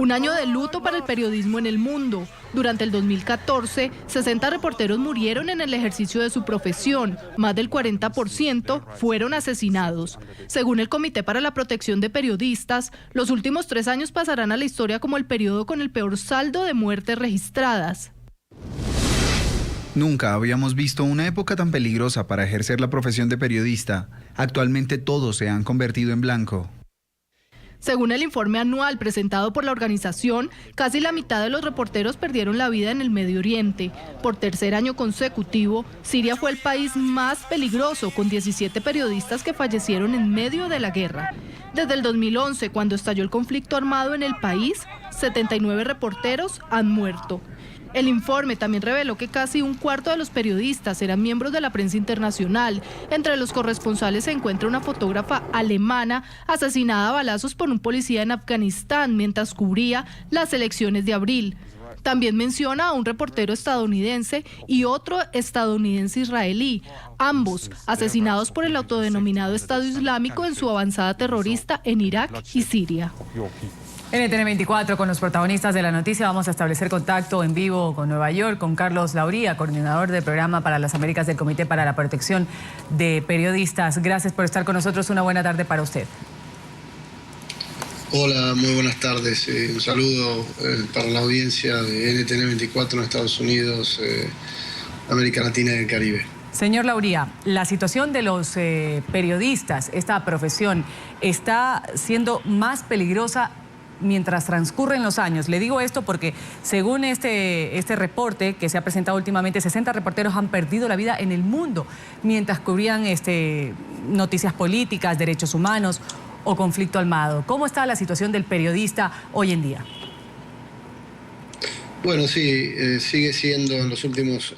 Un año de luto para el periodismo en el mundo. Durante el 2014, 60 reporteros murieron en el ejercicio de su profesión. Más del 40% fueron asesinados. Según el Comité para la Protección de Periodistas, los últimos 3 años pasarán a la historia como el periodo con el peor saldo de muertes registradas. Nunca habíamos visto una época tan peligrosa para ejercer la profesión de periodista. Actualmente todos se han convertido en blanco. Según el informe anual presentado por la organización, casi la mitad de los reporteros perdieron la vida en el Medio Oriente. Por tercer año consecutivo, Siria fue el país más peligroso, con 17 periodistas que fallecieron en medio de la guerra. Desde el 2011, cuando estalló el conflicto armado en el país, 79 reporteros han muerto. El informe también reveló que casi un cuarto de los periodistas eran miembros de la prensa internacional. Entre los corresponsales se encuentra una fotógrafa alemana asesinada a balazos por un policía en Afganistán mientras cubría las elecciones de abril. También menciona a un reportero estadounidense y otro estadounidense israelí, ambos asesinados por el autodenominado Estado Islámico en su avanzada terrorista en Irak y Siria. NTN 24, con los protagonistas de la noticia, vamos a establecer contacto en vivo con Nueva York, con Carlos Lauría, coordinador del programa para las Américas del Comité para la Protección de Periodistas. Gracias por estar con nosotros. Una buena tarde para usted. Hola, muy buenas tardes. Un saludo para la audiencia de NTN 24 en Estados Unidos, América Latina y el Caribe. Señor Lauría, la situación de los periodistas, esta profesión, está siendo más peligrosa mientras transcurren los años. Le digo esto porque según este reporte que se ha presentado últimamente, 60 reporteros han perdido la vida en el mundo mientras cubrían noticias políticas, derechos humanos o conflicto armado. ¿Cómo está la situación del periodista hoy en día? Bueno, sí, sigue siendo en los últimos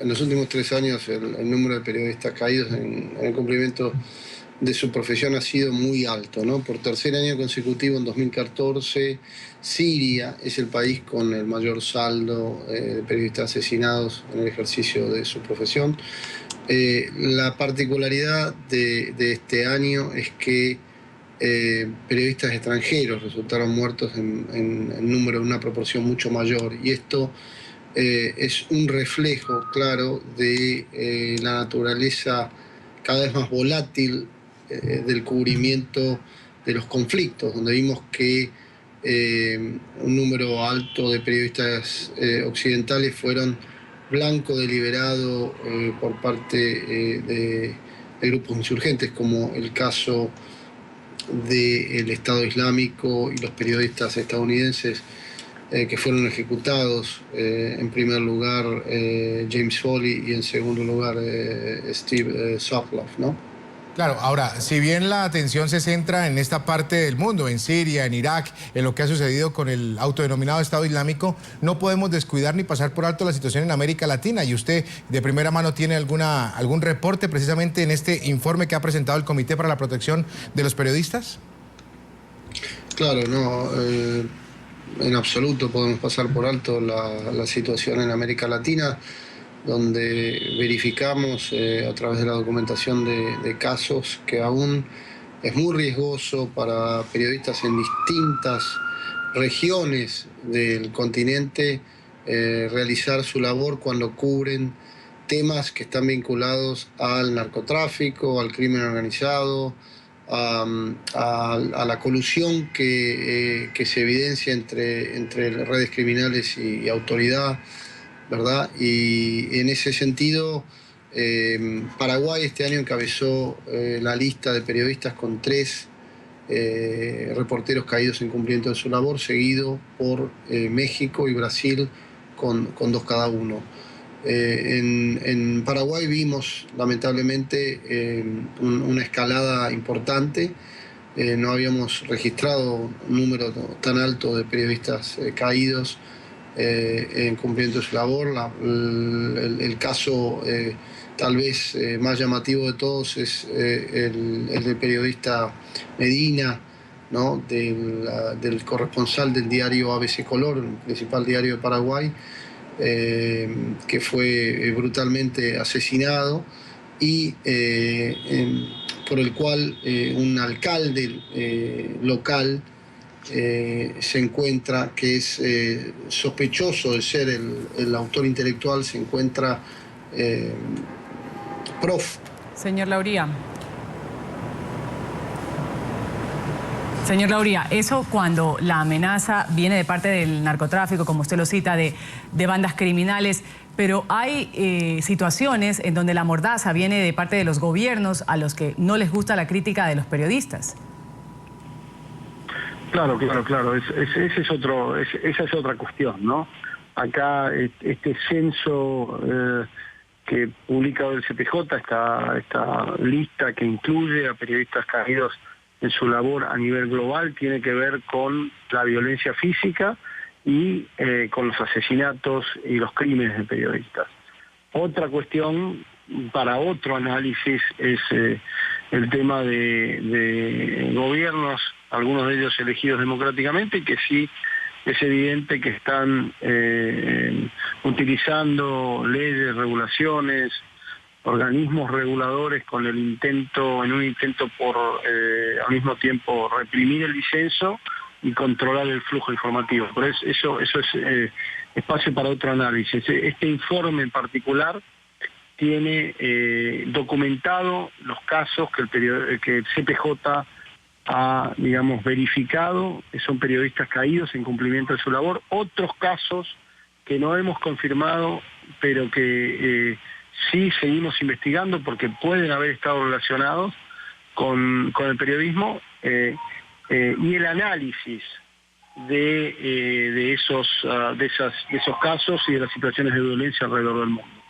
3 años el número de periodistas caídos en el cumplimiento de su profesión ha sido muy alto, ¿no? Por tercer año consecutivo, en 2014, Siria es el país con el mayor saldo de periodistas asesinados en el ejercicio de su profesión. La particularidad de este año es que periodistas extranjeros resultaron muertos en número, en una proporción mucho mayor, y esto es un reflejo claro de la naturaleza cada vez más volátil del cubrimiento de los conflictos, donde vimos que un número alto de periodistas occidentales fueron blanco deliberado por parte de grupos insurgentes, como el caso del Estado Islámico y los periodistas estadounidenses que fueron ejecutados, en primer lugar James Foley y en segundo lugar Steve Sokloff, ¿no? Claro, ahora, si bien la atención se centra en esta parte del mundo, en Siria, en Irak, en lo que ha sucedido con el autodenominado Estado Islámico, no podemos descuidar ni pasar por alto la situación en América Latina. Y usted, de primera mano, ¿tiene algún reporte precisamente en este informe que ha presentado el Comité para la Protección de los Periodistas? Claro, no, en absoluto podemos pasar por alto la situación en América Latina, donde verificamos a través de la documentación de casos que aún es muy riesgoso para periodistas en distintas regiones del continente realizar su labor cuando cubren temas que están vinculados al narcotráfico, al crimen organizado, a la colusión que se evidencia entre redes criminales y autoridad, ¿verdad? Y en ese sentido, Paraguay este año encabezó la lista de periodistas con 3 reporteros caídos en cumplimiento de su labor, seguido por México y Brasil con 2 cada uno. En Paraguay vimos lamentablemente una escalada importante. No habíamos registrado un número tan alto de periodistas caídos en cumplimiento de su labor. El caso tal vez más llamativo de todos es el del periodista Medina, ¿no? del corresponsal del diario ABC Color, el principal diario de Paraguay, que fue brutalmente asesinado y por el cual un alcalde local se encuentra, que es sospechoso de ser el autor intelectual, se encuentra Señor Lauría. Señor Lauría, eso cuando la amenaza viene de parte del narcotráfico, como usted lo cita, de bandas criminales, pero hay situaciones en donde la mordaza viene de parte de los gobiernos a los que no les gusta la crítica de los periodistas. Claro. Esa es otra cuestión, ¿no? Acá este censo que publica el CPJ, esta lista que incluye a periodistas caídos en su labor a nivel global, tiene que ver con la violencia física y con los asesinatos y los crímenes de periodistas. Otra cuestión para otro análisis es el tema de gobiernos, algunos de ellos elegidos democráticamente, y que sí es evidente que están utilizando leyes, regulaciones, organismos reguladores en un intento por al mismo tiempo reprimir el disenso y controlar el flujo informativo. Pero eso es espacio para otro análisis. Este informe en particular tiene documentado los casos que el CPJ ha, digamos, verificado, que son periodistas caídos en cumplimiento de su labor. Otros casos que no hemos confirmado, pero que sí seguimos investigando porque pueden haber estado relacionados con el periodismo, y el análisis de esos casos y de las situaciones de violencia alrededor del mundo.